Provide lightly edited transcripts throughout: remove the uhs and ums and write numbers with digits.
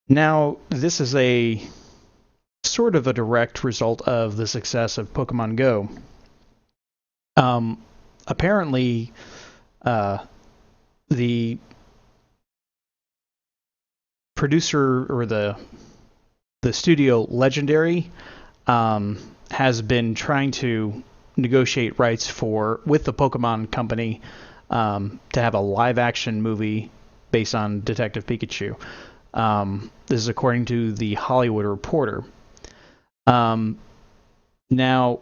Now, this is a sort of a direct result of the success of Pokemon Go. Um, Apparently, uh, the producer or the studio Legendary has been trying to negotiate rights for with the Pokemon company to have a live action movie based on Detective Pikachu. This is according to the Hollywood Reporter. Um, Now,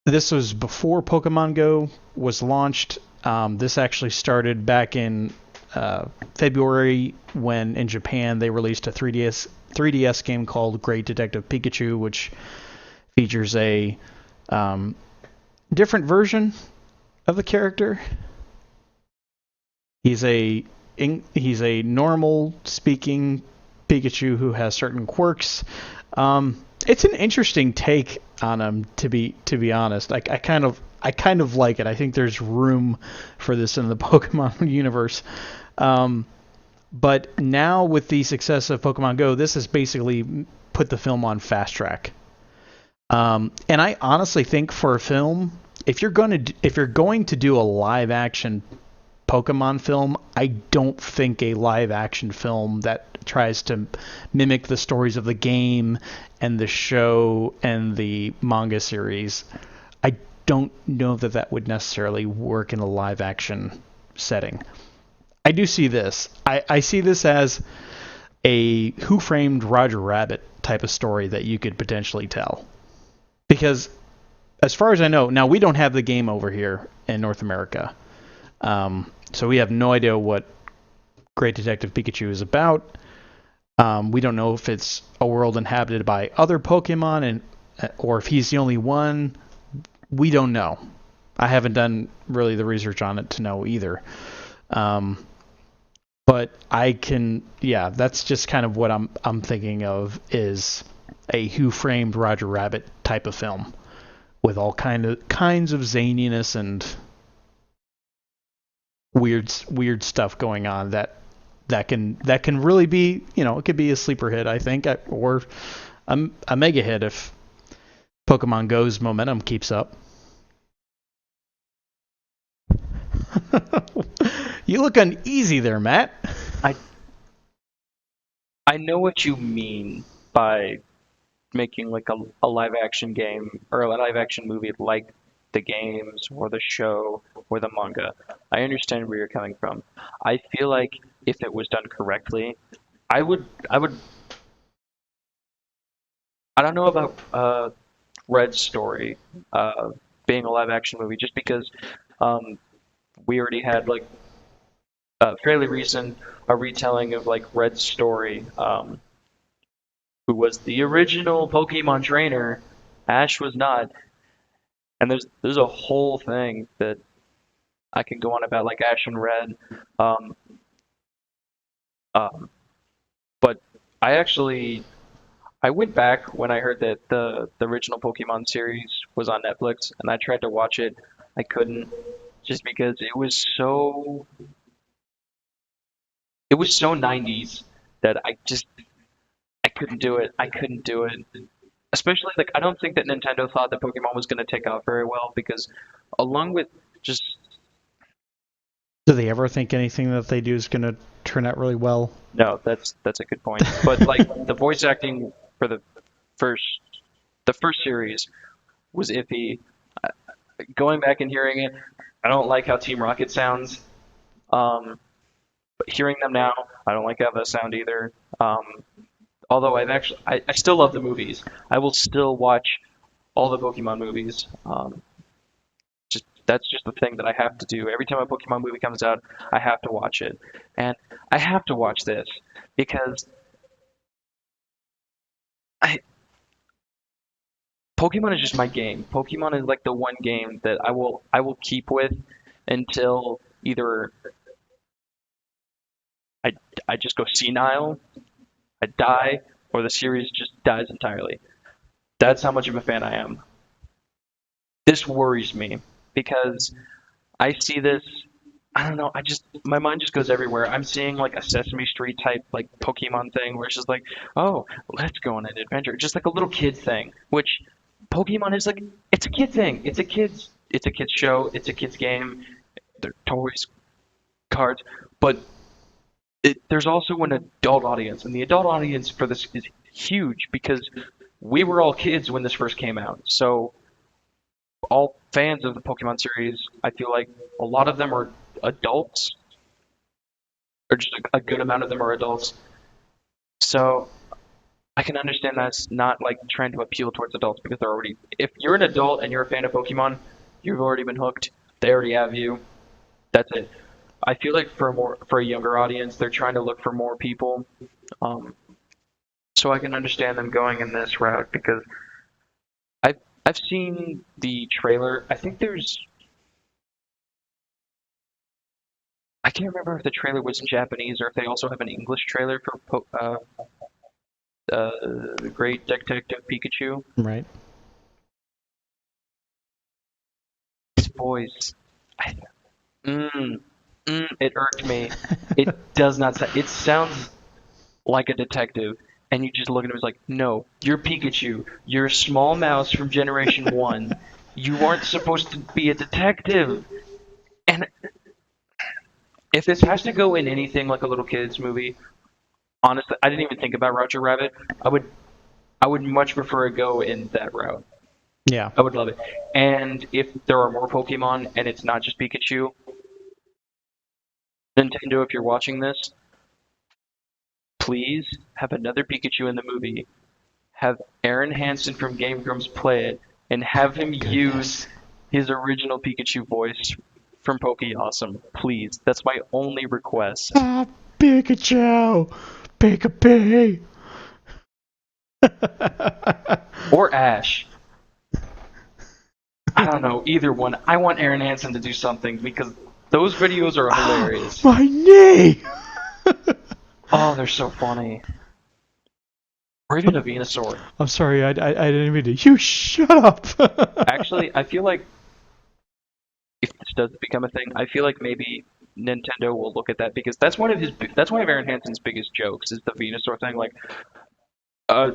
this was before Pokemon Go was launched. This actually started back in February when in Japan they released a 3DS game called Great Detective Pikachu, which features a um, different version of the character. He's a he's a normal speaking Pikachu who has certain quirks. It's an interesting take on him to be honest. I kind of like it. I think there's room for this in the Pokemon universe. Um, but now with the success of Pokemon Go, this has basically put the film on fast track. And I honestly think for a film, if you're going to do a live action Pokemon film, I don't think a live action film that tries to mimic the stories of the game and the show and the manga series, I don't know that that would necessarily work in a live action setting. I do see this. I see this as a Who Framed Roger Rabbit type of story that you could potentially tell. Because as far as I know, now we don't have the game over here in North America. So we have no idea what Great Detective Pikachu is about. We don't know if it's a world inhabited by other Pokemon and or if he's the only one. We don't know. I haven't done really the research on it to know either. Um, but I can, yeah, that's just kind of what I'm thinking of is a Who Framed Roger Rabbit type of film with all kinds of zaniness and weird stuff going on that can really be, it could be a sleeper hit, I think, or a mega hit if Pokemon Go's momentum keeps up. You look uneasy there, Matt. I I know what you mean by making like a live action game or a live action movie like the games or the show or the manga. I understand where you're coming from. I feel like if it was done correctly, I would I don't know about Red's story being a live action movie just because um we already had like fairly recent a retelling of like Red's story who was the original Pokemon trainer. Ash was not. And there's a whole thing that I can go on about like Ash and Red. Um, um, but I actually I went back when I heard that the original Pokemon series was on Netflix, and I tried to watch it. I couldn't just because it was so 90s that I couldn't do it. I couldn't do it. Especially like I don't think that Nintendo thought that Pokemon was going to take off very well because along with just Do they ever think anything that they do is going to turn out really well? no, that's a good point. But like the voice acting for first the first series was iffy. Uh, Going back and hearing it, I don't like how Team Rocket sounds. But hearing them now, I don't like how they sound either. Although I still love the movies. I will still watch all the Pokemon movies. Just that's just the thing that I have to do. Every time a Pokemon movie comes out, I have to watch it, and I have to watch this because I, Pokemon is just my game. Pokemon is like the one game that I will keep with until either I I just go senile, I die, or the series just dies entirely. That's how much of a fan I am. This worries me because I see this. I don't know. I just my mind just goes everywhere. I'm seeing like a Sesame Street type like Pokemon thing where it's just like, oh, let's go on an adventure, just like a little kid thing. Which Pokemon is like, it's a kid thing. It's a kid's show. It's a kid's game. They're toys, cards, but there's also an adult audience, and the adult audience for this is huge because we were all kids when this first came out. So all fans of the Pokemon series, I feel like a lot of them are adults, or just a good amount of them are adults. So I can understand that's not like trying to appeal towards adults because they're already. If you're an adult and you're a fan of Pokemon, you've already been hooked. They already have you. That's it. I feel like for a younger audience, they're trying to look for more people. Um, so I can understand them going in this route because I've seen the trailer. I can't remember if the trailer was in Japanese or if they also have an English trailer for the Great Detective Pikachu. Right. His voice, I, mm, it irked me. It does not sound. It sounds like a detective, and you just look at him as like, no, you're Pikachu. You're a small mouse from Generation One. You aren't supposed to be a detective. And if this has to go in anything like a little kids movie, honestly, I didn't even think about Roger Rabbit. I would I would much prefer it go in that route. Yeah. I would love it. And if there are more Pokemon and it's not just Pikachu, Nintendo, if you're watching this, please have another Pikachu in the movie. Have Aaron Hansen from Game Grumps play it, and have him use Goodness. his original Pikachu voice from Poke Awesome. Please. That's my only request. Ah, Pikachu! Pikachu! Or Ash. I don't know, either one. I want Aaron Hansen to do something because those videos are Ah, hilarious. my knee! Oh, they're so funny. Or even a Venusaur. I'm sorry, I didn't mean to. You shut up! Actually, I feel like if this does become a thing, I feel like maybe Nintendo will look at that because that's one of Aaron Hansen's biggest jokes is the Venusaur thing. Like, uh,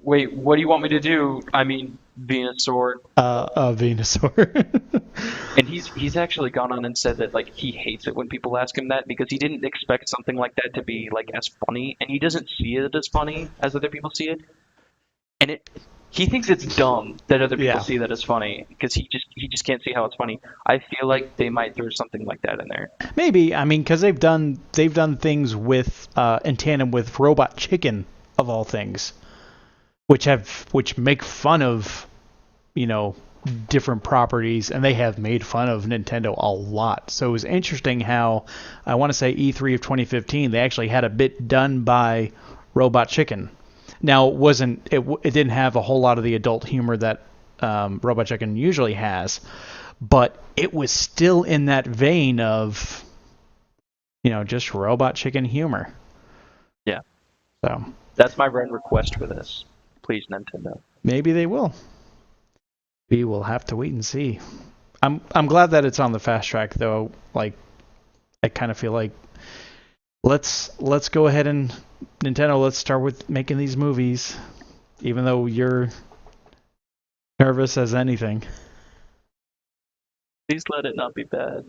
wait, what do you want me to do? I mean, Venusaur. Venusaur. And he's actually gone on and said that like he hates it when people ask him that because he didn't expect something like that to be like as funny, and he doesn't see it as funny as other people see it. And he thinks it's dumb that other people Yeah. see that as funny because he just can't see how it's funny. I feel like they might throw something like that in there. Maybe, I mean, because they've done things with in tandem with Robot Chicken of all things, which make fun of you know different properties, and they have made fun of Nintendo a lot. So it was interesting how I want to say E3 of 2015 they actually had a bit done by Robot Chicken. Now it didn't have a whole lot of the adult humor that Robot Chicken usually has, but it was still in that vein of just Robot Chicken humor. Yeah, So that's my red request for this. Please, Nintendo. maybe they will. We will have to wait and see. I'm glad that it's on the fast track though. Like I kind of feel like let's go ahead and Nintendo, let's start with making these movies, even though you're nervous as anything. Please let it not be bad.